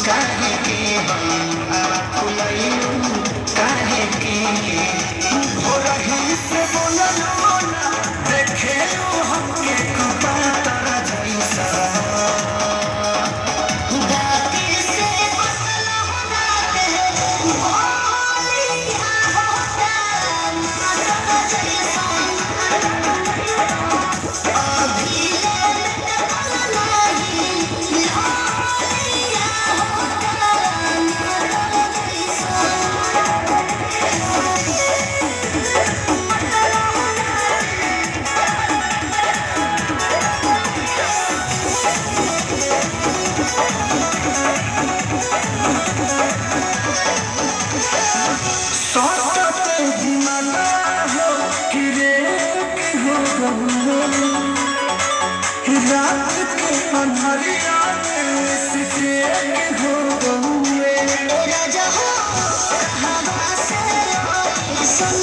काहे के हम फुलैयो काहे के हो रही से बोललो ना देखेलो हमके कपातर जैसा दाती से बसलो दाते बोलिया होता माता जैसा अभी रात के अंधरिया में सिके हो गए राजा हो हवा से सुन